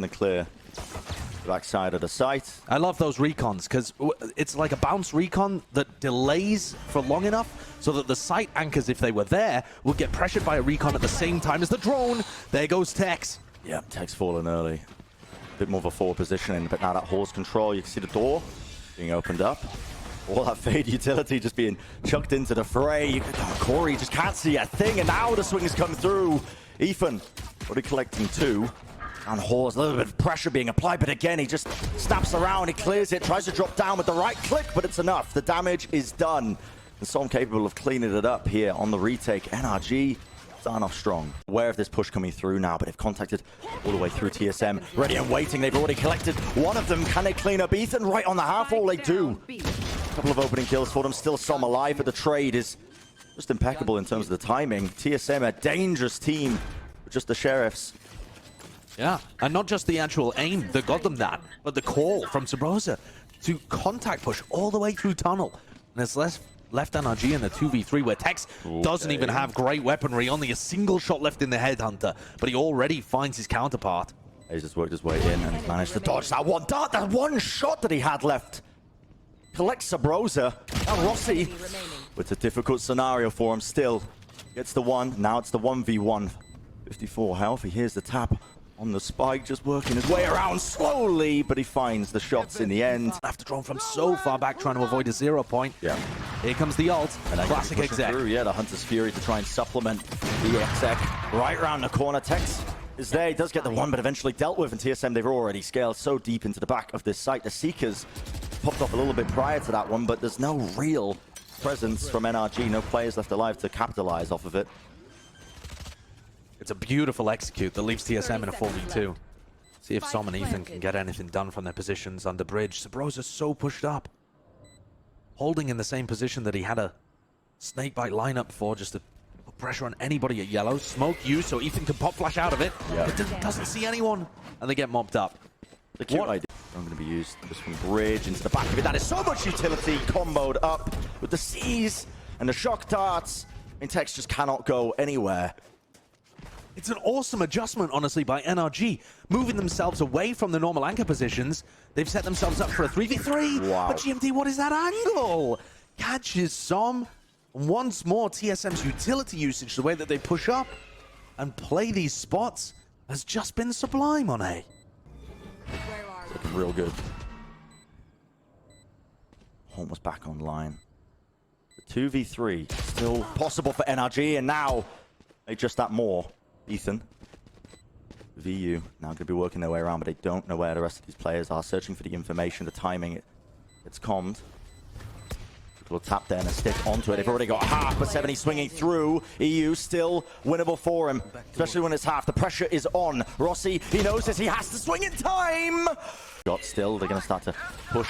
to clear the backside of the site. I love those recons because it's like a bounce recon that delays for long enough so that the site anchors, if they were there, would get pressured by a recon at the same time as the drone. There goes Tex. Yeah, Tex falling early. A bit more of a forward positioning, but now that Hall's control, you can see the door being opened up. All that Fade utility just being chucked into the fray. Corey just can't see a thing, and now the swings come through. Ethan already collecting 2. And Hall's a little bit of pressure being applied, but again, he just snaps around, he clears it, tries to drop down with the right click, but it's enough. The damage is done. And so I'm capable of cleaning it up here on the retake. NRG starting off strong. Aware of this push coming through now, but they've contacted all the way through TSM. Ready and waiting, they've already collected one of them. Can they clean up Ethan? Right on the half wall, they do. A couple of opening kills for them, still some alive, but the trade is just impeccable in terms of the timing. TSM, a dangerous team, with just the Sheriffs. Yeah, and not just the actual aim that got them that, but the call from Sabrosa to contact push all the way through tunnel. And it's left NRG in the 2v3 where Tex doesn't even have great weaponry, only a single shot left in the Headhunter, but he already finds his counterpart. He's just worked his way in and he's managed to dodge that one dart, that one shot that he had left. Collects Sabrosa. Now Rossi, it's a difficult scenario for him still. Gets the one, now it's the 1v1. 54 health, he hears the tap on the spike, just working his way around slowly, but he finds the shots in the end. After drawn from so far back, trying to avoid a 0 point. Yeah. Here comes the ult, and classic exec. Through, yeah, the Hunter's Fury to try and supplement the exec. Right around the corner, Tex is there, he does get the one, but eventually dealt with, and TSM, they've already scaled so deep into the back of this site. The Seekers popped off a little bit prior to that one, but there's no real presence from NRG, no players left alive to capitalize off of it. It's a beautiful execute that leaves TSM in a 4v2. See if Som and Ethan can get anything done from their positions under bridge. Sabrosa's so pushed up. Holding in the same position that he had a snakebite lineup for, just to put pressure on anybody at yellow. Smoke you so Ethan can pop flash out of it. Yeah. It doesn't see anyone, and they get mobbed up. The cute idea. I'm going to be used just from bridge into the back of it. That is so much utility comboed up with the C's and the shock darts. I mean, Tex just cannot go anywhere. It's an awesome adjustment, honestly, by NRG. Moving themselves away from the normal anchor positions. They've set themselves up for a 3v3. Wow. But GMT, what is that angle? Catches Som. Once more, TSM's utility usage, the way that they push up and play these spots, has just been sublime on A. Looking real good. Almost back online. The 2v3 still possible for NRG, and now they just that more. Ethan, VU, now going to be working their way around, but they don't know where the rest of these players are. Searching for the information, the timing, it's commed. A little tap there and a stick onto it. They've already got half, but 70 swinging through. EU still winnable for him, especially when it's half. The pressure is on. Rossi, he knows this, he has to swing in time! Got still, they're going to start to push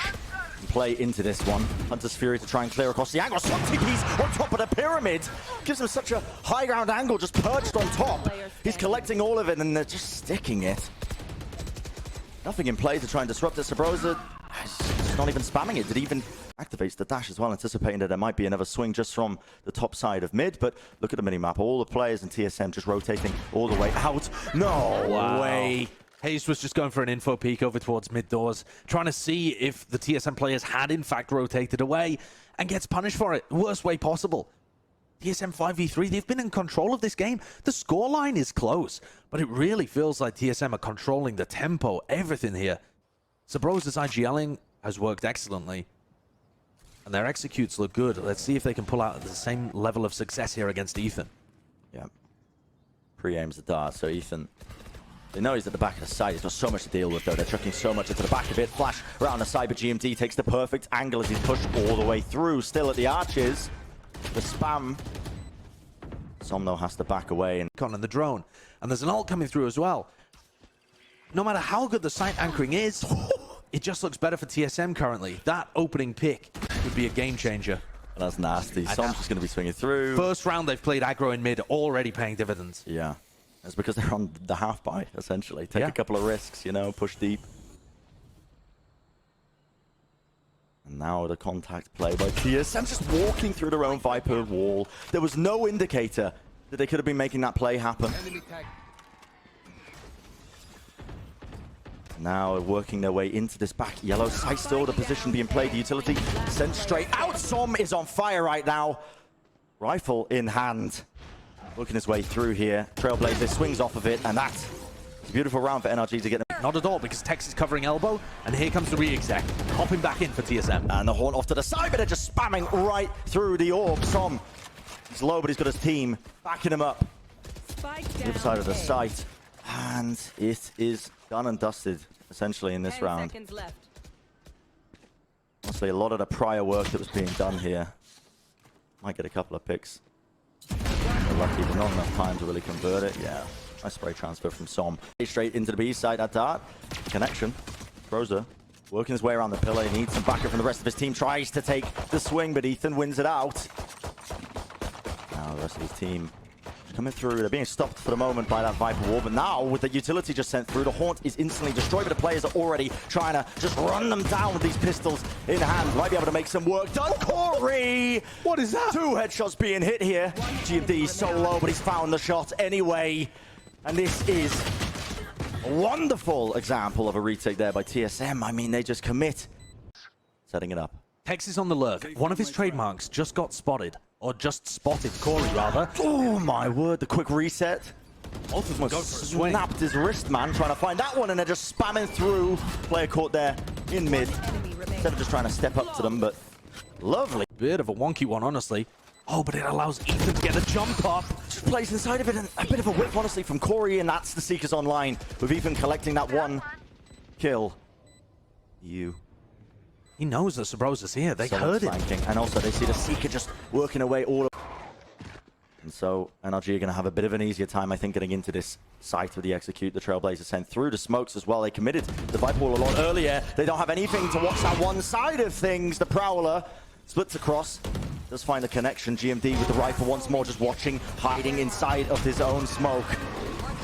and play into this one. Hunter's Fury to try and clear across the angle. Something he's on top of the pyramid. Gives him such a high ground angle, just perched on top. He's collecting all of it and they're just sticking it. Nothing in play to try and disrupt it. Sabrosa is not even spamming it. Did he even activates the dash as well, anticipating that there might be another swing just from the top side of mid. But look at the minimap. All the players in TSM just rotating all the way out. No way. Hayes was just going for an info peek over towards mid doors, trying to see if the TSM players had in fact rotated away, and gets punished for it. Worst way possible. TSM 5v3, they've been in control of this game. The scoreline is close, but it really feels like TSM are controlling the tempo, everything here. Sabrosa's IGLing has worked excellently, and their executes look good. Let's see if they can pull out the same level of success here against Ethan. Yeah. Pre-aims the dart, so Ethan, they know he's at the back of the side. He's got so much to deal with, though. They're chucking so much into the back of it. Flash around the side, but GMT takes the perfect angle as he's pushed all the way through. Still at the arches. The spam. Som, though, has to back away. And the drone. And there's an ult coming through as well. No matter how good the site anchoring is, it just looks better for TSM currently. That opening pick would be a game changer. That's nasty. Som's just going to be swinging through. First round they've played aggro in mid, already paying dividends. Yeah. That's because they're on the half buy, essentially. Take a couple of risks, you know, push deep. And now the contact play by TSM, just walking through their own Viper wall. There was no indicator that they could have been making that play happen. Now working their way into this back yellow side still, the position being played, the utility sent straight out. Som is on fire right now. Rifle in hand. Working his way through here. Trailblazer swings off of it, and that's a beautiful round for NRG to get them. Not at all, because Tex is covering elbow, and here comes the re-exec. Hopping back in for TSM. And the horn off to the side, but they're just spamming right through the orb. Som, he's low, but he's got his team backing him up. The other side of the site. And it is done and dusted, essentially, in this round. Honestly, a lot of the prior work that was being done here. Might get a couple of picks. They're lucky, but not enough time to really convert it. Yeah, nice spray transfer from Som. Straight into the B side at Dart. Connection. Rosa working his way around the pillar. He needs some backup from the rest of his team. Tries to take the swing, but Ethan wins it out. Now the rest of his team coming through. They're being stopped for the moment by that Viper wall, but now with the utility just sent through, the Haunt is instantly destroyed, but the players are already trying to just run them down with these pistols in hand. Might be able to make some work done. Corey! What is that? 2 headshots being hit here. GMD is so low, but he's found the shot anyway. And this is a wonderful example of a retake there by TSM. I mean, they just commit. Setting it up. Tex is on the lurk. One of his trademarks just got spotted. Or just spotted Corey, rather. Oh my word, the quick reset. Both of them go for a swing. Snapped his wrist, man, trying to find that one, and they're just spamming through. Player caught there in mid. Instead of just trying to step up to them, but lovely. Bit of a wonky one, honestly. Oh, but it allows Ethan to get a jump up. Just plays inside of it, and a bit of a whip, honestly, from Corey, and that's the Seekers Online, with Ethan collecting that 1 kill. He knows that Sabrosa's here. They heard it. And also, they see the Seeker just working away all. And so, NRG are going to have a bit of an easier time, I think, getting into this site with the execute. The Trailblazer sent through the smokes as well. They committed the Viper wall a lot earlier. They don't have anything to watch that one side of things. The Prowler splits across. Does find the connection. GMD with the rifle once more, just watching, hiding inside of his own smoke.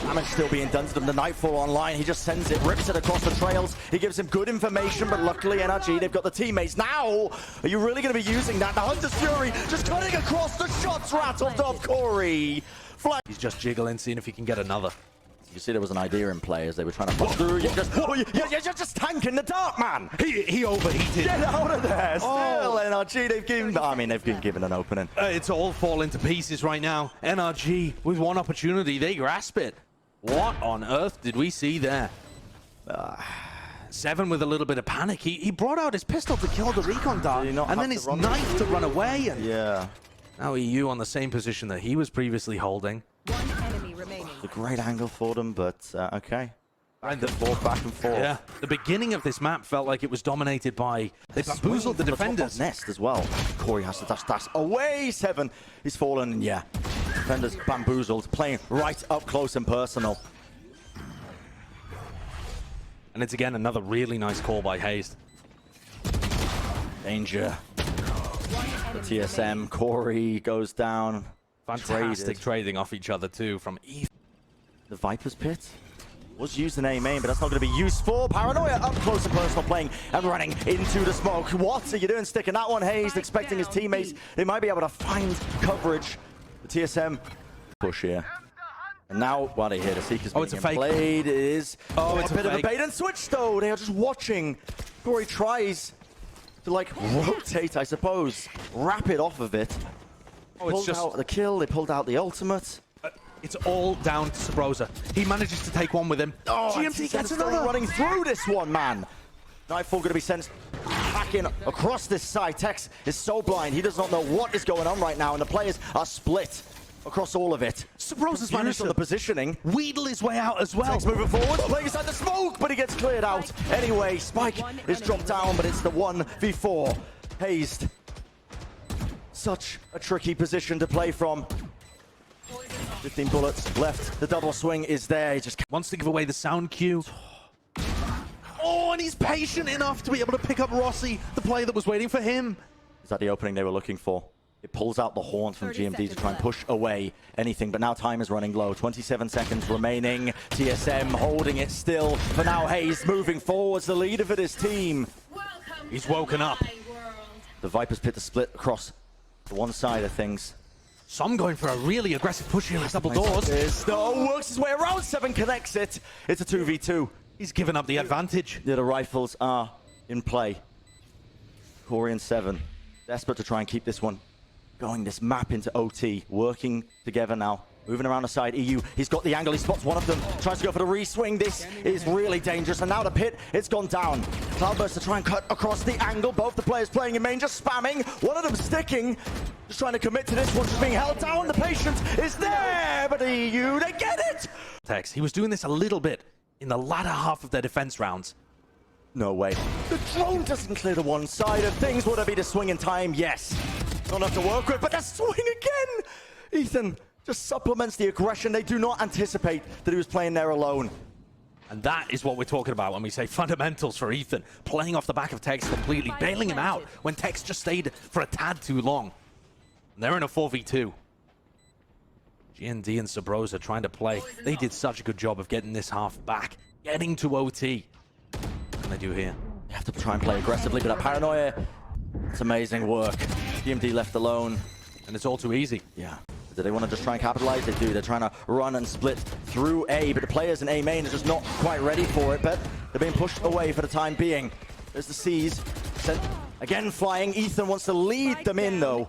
Damage still being done to them. The Nightfall online. He just sends it, rips it across the trails. He gives him good information, but luckily NRG, they've got the teammates. Now, are you really going to be using that? The Hunter's Fury just cutting across the shots rattled off Corey. He's just jiggling, seeing if he can get another. You see there was an idea in play as they were trying to push through. You're just tanking the dark, man. He overheated. Get out of there. Still, NRG, they've been given an opening. It's all falling to pieces right now. NRG, with one opportunity, they grasp it. What on earth did we see there? Seven with a little bit of panic. He brought out his pistol to kill the recon dart, and then his knife to run away. And yeah. Now EU on the same position that he was previously holding. One enemy remaining. It's a great angle for them, but okay. Back and forth. Yeah, the beginning of this map felt like it was dominated by... They bamboozled the defenders. Nest as well. Corey has to dash away. Seven is fallen, and yeah. Defenders bamboozled, playing right up close and personal. And it's again another really nice call by Hazed. Danger. The TSM, Corey goes down. Fantastic trading off each other too from Eve. The Viper's Pit was used in aim, but that's not going to be useful. Paranoia up close and personal, playing and running into the smoke. What are you doing sticking that one? Hazed expecting his teammates. They might be able to find coverage. The TSM push here. And now, while they hear the Seekers being played, it is it's a bit of a bait and switch though. They are just watching. Corey tries to like rotate, I suppose, wrap it off of it. Pulled out the kill, they pulled out the ultimate. It's all down to Sabrosa. He manages to take one with him. Oh, GMT gets another. Running through this one, man. Nightfall going to be sent back in across this side. Tex is so blind, he does not know what is going on right now, and the players are split across all of it. Sabrosa's managed on the positioning. Wheedle his way out as well. Tex moving forward, playing inside the smoke, but he gets cleared out. Anyway, Spike is dropped down, but it's the 1v4. Hazed. Such a tricky position to play from. 15 bullets left. The double swing is there. He just wants to give away the sound cue. Oh, and he's patient enough to be able to pick up Rossi, the player that was waiting for him. Is that the opening they were looking for? It pulls out the Haunt from GMD to try and push away anything, but now time is running low. 27 seconds remaining. TSM holding it still. For now, Hazed moving forwards, the leader for this team. He's woken up. The Viper's Pit to split across the one side of things. Some going for a really aggressive push here with double doors. Works his way around. Seven connects it. It's a 2v2. He's given up the advantage. Yeah, the rifles are in play. Corey and Seven, desperate to try and keep this one going. This map into OT, working together now. Moving around the side, EU, he's got the angle, he spots one of them, tries to go for the re-swing. This is really dangerous, and now the pit, it's gone down. Cloudburst to try and cut across the angle. Both the players playing in main, just spamming. One of them sticking, just trying to commit to this one, just being held down. The patience is there, but EU, they get it! Tex, he was doing this a little bit in the latter half of their defense rounds. No way. The drone doesn't clear the one side of things. Would it be the swing in time? Yes. Not enough to work with, but the swing again! Ethan just supplements the aggression. They do not anticipate that he was playing there alone. And that is what we're talking about when we say fundamentals for Ethan. Playing off the back of Tex completely, bailing him out when Tex just stayed for a tad too long. And they're in a 4v2. G&D and Sabrosa trying to play. They did such a good job of getting this half back, getting to OT. What can they do here? They have to try and play aggressively, but that paranoia, it's amazing work. GMD left alone. And it's all too easy. Yeah. Do they want to just try and capitalize? They do. They're trying to run and split through A, but the players in A main are just not quite ready for it, but they're being pushed away for the time being. There's the C's. Sent again flying. Ethan wants to lead them in, though.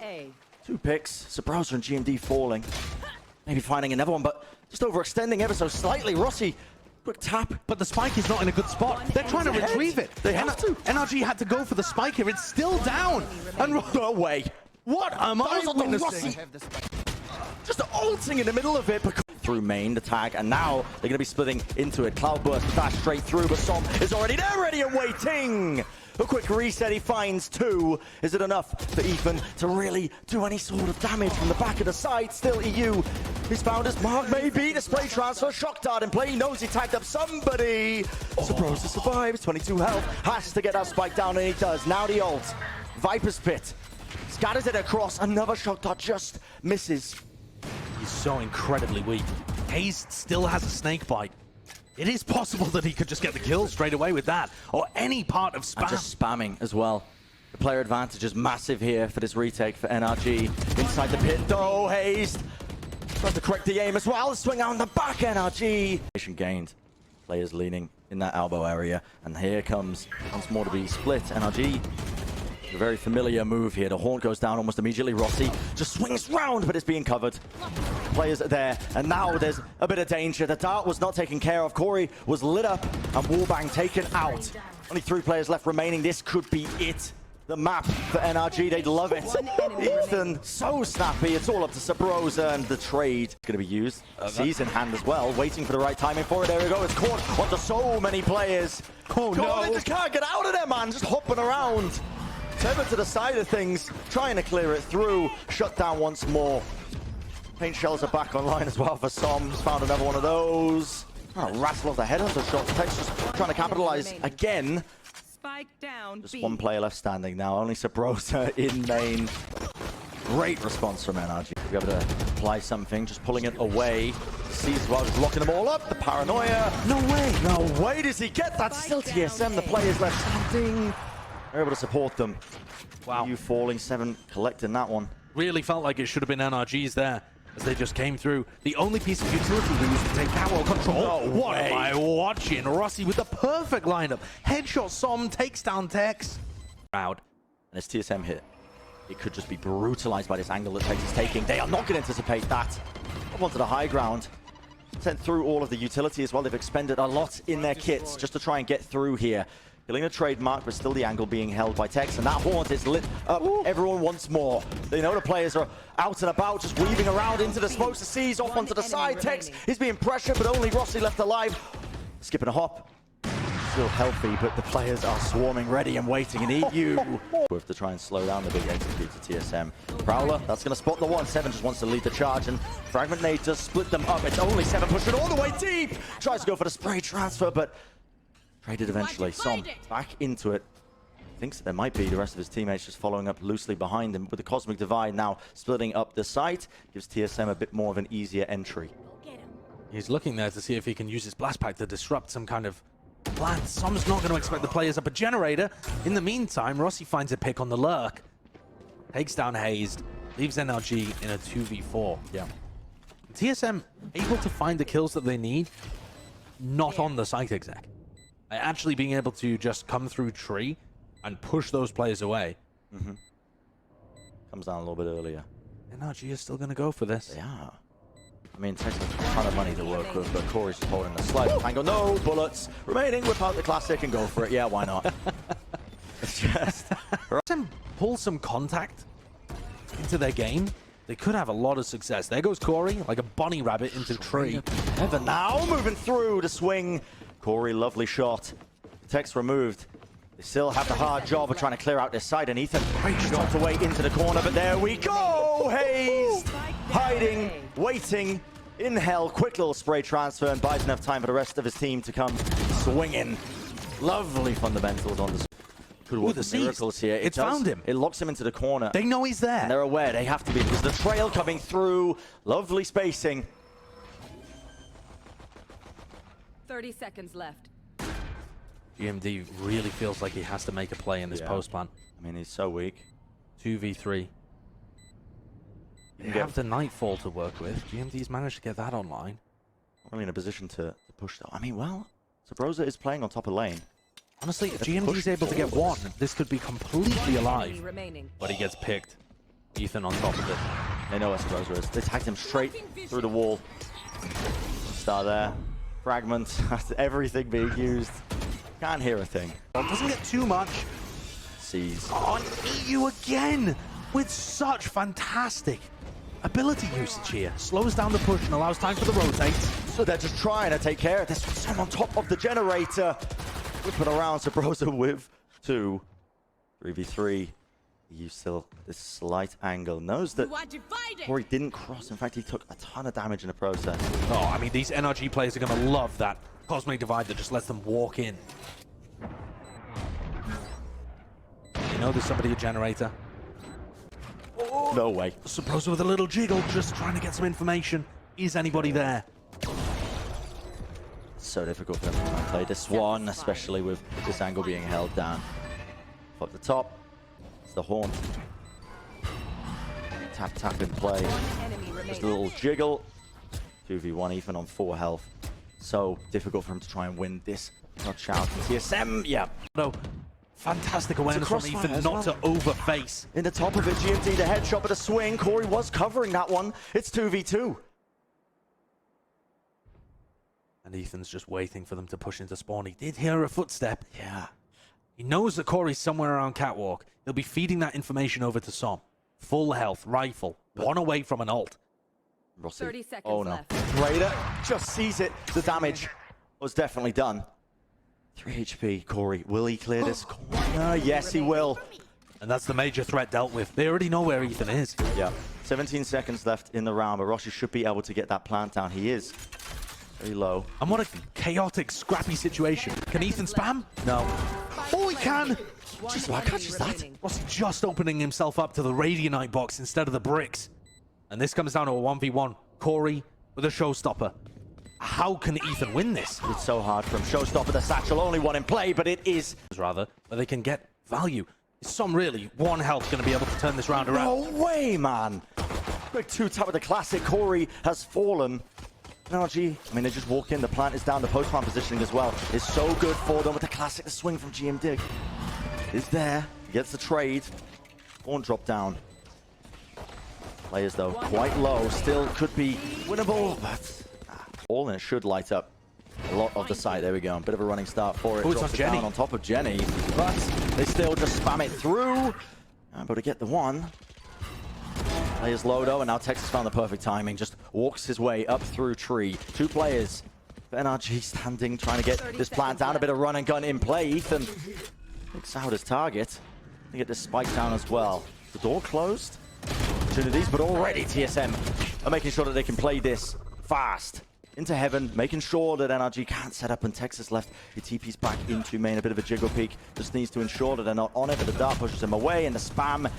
2 picks. Sabrosa and GMD falling. Maybe finding another one, but just overextending ever so slightly. Rossi, quick tap. But the spike is not in a good spot. They're trying to retrieve it. They have to. NRG had to go for the spike here. It's still down. And No way. what am I Those are the witnessing? Just ulting in the middle of it. Through main, the tag, and now they're going to be splitting into it. Cloudburst dash straight through, but Som is already there, ready and waiting. A quick reset, he finds 2. Is it enough for Ethan to really do any sort of damage from the back of the side? Still EU. He's found his mark, maybe. Display transfer, shock dart in play. He knows he tagged up somebody. Sabrosa survives, 22 health. Has to get that spike down, and he does. Now the ult. Viper's Pit. Scatters it across. Another shock dart just misses. He's so incredibly weak. Hayes still has a snake bite. It is possible that he could just get the kill straight away with that, or any part of spam. And just spamming as well. The player advantage is massive here for this retake for NRG. Inside the pit, though, Hayes tries to correct the aim as well. The swing out on the back, NRG. Gained. Players leaning in that elbow area, and here comes once more to be split. NRG. A very familiar move here. The horn goes down almost immediately. Rossi just swings round, but it's being covered. Players are there, and now there's a bit of danger. The dart was not taken care of. Corey was lit up, and Wallbang taken out. Only 3 players left remaining. This could be it. The map for NRG, they'd love it. Ethan, so snappy. It's all up to Sabrosa, and the trade going to be used. C's in hand as well, waiting for the right timing for it. There we go. It's caught onto so many players. Oh, no. They just can't get out of there, man. Just hopping around. Seven to the side of things, trying to clear it through. Shut down once more. Paint shells are back online as well for Som. Just found another one of those. Oh, rattle off the headhunter shot. Tex just trying to capitalize again. Spike down. Just 1 player left standing now. Only Sabrosa in main. Great response from NRG. Be able to apply something, just pulling it away. Sees as well, just locking them all up. The paranoia. No way. No way does he get that. Still TSM. The players left standing. They're able to support them. Wow. You falling 7, collecting that one. Really felt like it should have been NRG's there as they just came through. The only piece of utility they used to take tower control. No what way. am I watching? Rossi with the perfect lineup. Headshot Som takes down Tex. Proud. And it's TSM hit. It could just be brutalized by this angle that Tex is taking. They are not going to anticipate that. Up onto the high ground. Sent through all of the utility as well. They've expended a lot in their kits just to try and get through here. Killing a trademark, but still the angle being held by Tex, and that haunt is lit up. Everyone wants more. They know the players are out and about, just weaving around into the smokes. The C's off onto the side. Tex is being pressured, but only Rossi left alive. Skipping a hop. Still healthy, but the players are swarming, ready and waiting, and EU with to try and slow down the big execute to TSM. Prowler, that's going to spot the one. 7 just wants to lead the charge, and Fragment Nate just split them up. It's only 7 pushing all the way deep. Tries to go for the spray transfer, but traded eventually. Som back into it. Thinks there might be the rest of his teammates just following up loosely behind him. With the Cosmic Divide now splitting up the site, gives TSM a bit more of an easier entry. He's looking there to see if he can use his blast pack to disrupt some kind of plan. Som's not going to expect the players up a generator. In the meantime, Rossi finds a pick on the lurk. Takes down Hayes. Leaves NRG in a 2v4. Yeah. TSM able to find the kills that they need. Not on the site exec. Actually being able to just come through tree and push those players away. Comes down a little bit earlier. NRG is still going to go for this. They are. I mean, it takes a ton of money to work with, but Corey's just holding the slide angle. No bullets remaining. Whip out the classic and go for it. Yeah, why not? It's just... TSM pull some contact into their game, they could have a lot of success. There goes Corey, like a bunny rabbit into tree. Evan now moving through to swing. Corey, lovely shot. Text removed. They still have the hard job of trying to clear out this side, and Ethan dropped away into the corner, but there we go! Hayes hiding, waiting in hell. Quick little spray transfer and buys enough time for the rest of his team to come swinging. Lovely fundamentals on the... Could work the miracles here. It's found him. It locks him into the corner. They know he's there. And they're aware they have to be, because the trail coming through. Lovely spacing. 30 seconds left. GMD really feels like he has to make a play in this post plan. I mean, he's so weak. 2v3. They have the Nightfall to work with. GMD's managed to get that online. Not really in a position to push, though. I mean, well, Sabrosa is playing on top of lane. Honestly, if GMD's able to get one, this could be completely alive. But he gets picked. Ethan on top of it. They know where Sabrosa is. They tagged him straight through the wall. Star there. Fragment. Everything being used. Can't hear a thing. Doesn't get too much. Sees. On EU again! With such fantastic ability usage here. Slows down the push and allows time for the rotate. So they're just trying to take care of this. Some on top of the generator. Whipping around Sabrosa with 2. 3v3. You still this slight angle. Knows that Corey didn't cross. In fact, he took a ton of damage in the process. Oh, I mean, these NRG players are going to love that Cosmic Divide that just lets them walk in. You know there's somebody at generator. Oh, no way. Sabrosa with a little jiggle, just trying to get some information. Is anybody there? So difficult for them to try and play this one, especially with this angle being held down. Up the top, it's the Haunt. Tap, tap in play. Just a little jiggle. 2v1 Ethan on 4 health. So difficult for him to try and win this touch out. TSM, yeah. No, fantastic awareness from Ethan not to overface. In the top of it, GMT, the headshot, but a swing. Corey was covering that one. It's 2v2. And Ethan's just waiting for them to push into spawn. He did hear a footstep. Yeah. He knows that Corey's somewhere around Catwalk. He'll be feeding that information over to Som. Full health, rifle, one away from an ult. Rossi. 30 seconds oh no. left. Raider just sees it. The damage was definitely done. 3 HP, Corey. Will he clear this corner? Yes, he will. And that's the major threat dealt with. They already know where Ethan is. Yeah. 17 seconds left in the round, but Rossi should be able to get that plant down. He is. Very low. And what a chaotic, scrappy situation. Can Ethan spam? No. Oh, he can! Just how catches that? Rossi just opening himself up to the Radianite box instead of the bricks. And this comes down to a 1v1. Corey with a showstopper. How can Ethan win this? It's so hard for him. Showstopper, the satchel, only one in play, but it is. Rather, but they can get value. Is Som really, 1 health, going to be able to turn this round around? No way, man. Quick 2-tap with the classic. Corey has fallen. NRG, I mean, they just walk in. The plant is down. The post-plant positioning as well is so good for them with the classic. The swing from GMD is there. He gets the trade. One drop down. Players, though, quite low. Still could be winnable, but all in it should light up a lot of the site. There we go. A bit of a running start for it. Oh, drops it down on top of Jenny, but they still just spam it through. Able to get the one. Players low though, and now Texas found the perfect timing. Just walks his way up through tree. 2 players. NRG standing, trying to get this plant down. A bit of run and gun in play. Ethan picks out his target. They get this spike down as well. The door closed. Opportunities, but already TSM are making sure that they can play this fast. Into heaven, making sure that NRG can't set up, and Texas left. He TP's back into main, a bit of a jiggle peek. Just needs to ensure that they're not on it, but the dart pushes him away, and the spam.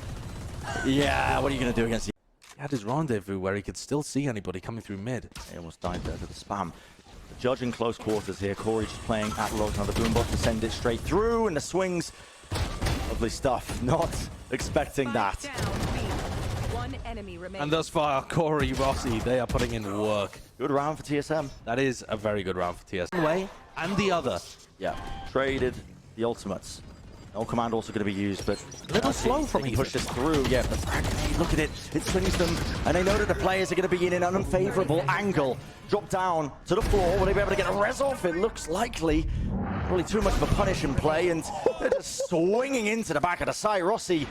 Yeah, what are you going to do against the... He had his rendezvous where he could still see anybody coming through mid. He almost died there to the spam. The judge in close quarters here. Corey just playing at low. Now the boombox to send it straight through, and the swings. Lovely stuff. Not expecting that. And thus far, Corey, Rossi, they are putting in work. Good round for TSM. That is a very good round for TSM. Way, and the other. Yeah, traded the ultimates. No command also going to be used, but A little slow from he pushed this through. Yeah, but the frag grenade, look at it. It swings them, and they know that the players are going to be in an unfavorable angle. Drop down to the floor. Will they be able to get a res off? It looks likely. Probably too much of a punish in play, and they're just swinging into the back of the side. Rossi,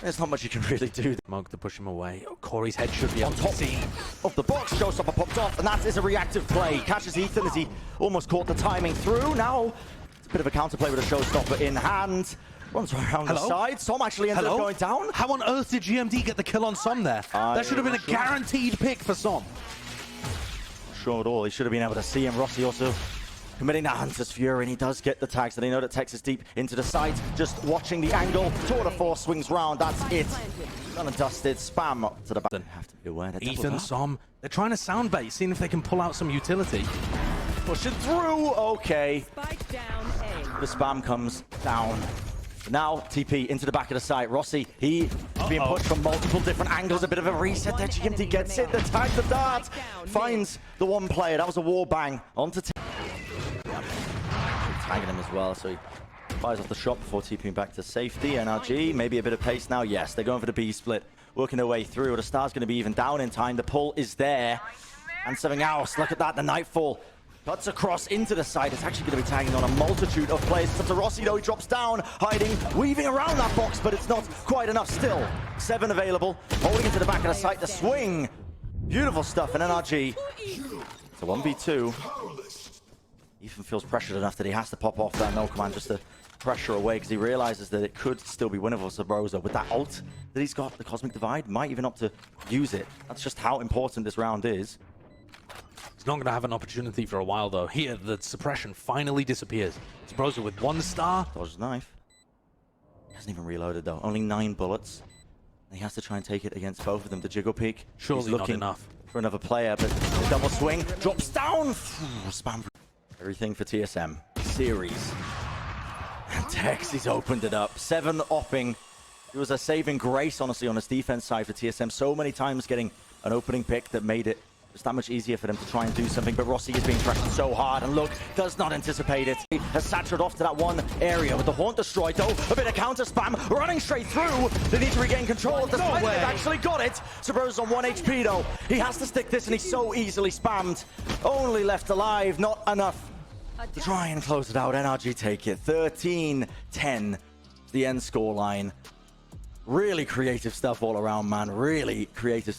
there's not much you can really do. Mug to push him away. Oh, Corey's head should be able to Top see. of the box, showstopper popped off, and that is a reactive play. Catches Ethan as he almost caught the timing through. Now, it's a bit of a counterplay with a showstopper in hand. Runs around the side. Som actually ended up going down. How on earth did GMD get the kill on Som there? That should have been a guaranteed pick for Som. Sure at all. He should have been able to see him. Rossi also committing that Hunter's Fury, and he does get the tags. So they know that Tex is deep into the site. Just watching the angle. Tour de force swings round. That's it. Done and dusted. Spam up to the back. Have to be aware. Ethan, Som, they're trying to sound bait, seeing if they can pull out some utility. Pushing through. Okay. Spike down A. The spam comes down. Now TP into the back of the site. Rossi, he is being pushed from multiple different angles. A bit of a reset there. GMT gets it. The tag, the dart. Finds the one player. That was a war bang onto tagging him as well, so he fires off the shot before TPing back to safety. NRG, maybe a bit of pace now. Yes, they're going for the B split, working their way through. The Star's going to be even down in time. The pull is there, and something else. Look at that, the Nightfall cuts across into the side. It's actually going to be tagging on a multitude of players. It's up to Rossi, though. He drops down, hiding, weaving around that box, but it's not quite enough still. 7 available, holding into the back of the site. The swing, beautiful stuff, and NRG. It's a 1v2. Ethan feels pressured enough that he has to pop off that no command just to pressure away, because he realizes that it could still be winnable for Sabrosa. With that ult that he's got, the Cosmic Divide, might even opt to use it. That's just how important this round is. He's not going to have an opportunity for a while, though. Here, the suppression finally disappears. Sabrosa with 1 star. Dodges knife. He hasn't even reloaded, though. Only 9 bullets. And he has to try and take it against both of them. The Jiggle Peek. Surely he's looking not enough for another player, but the double swing drops down. Spam. Everything for TSM. Series. And Tex, he's opened it up. 7 opping. It was a saving grace, honestly, on his defense side for TSM. So many times getting an opening pick that made it just that much easier for them to try and do something. But Rossi is being pressured so hard, and look, does not anticipate it. He has saturated off to that one area with the Haunt destroyed, though. A bit of counter spam running straight through. They need to regain control of the fight. They've actually got it. Sabrosa's on 1 HP, though. He has to stick this, and he's so easily spammed. Only left alive, not enough to try and close it out. NRG take it. 13-10 the end scoreline. Really creative stuff all around, man. Really creative stuff.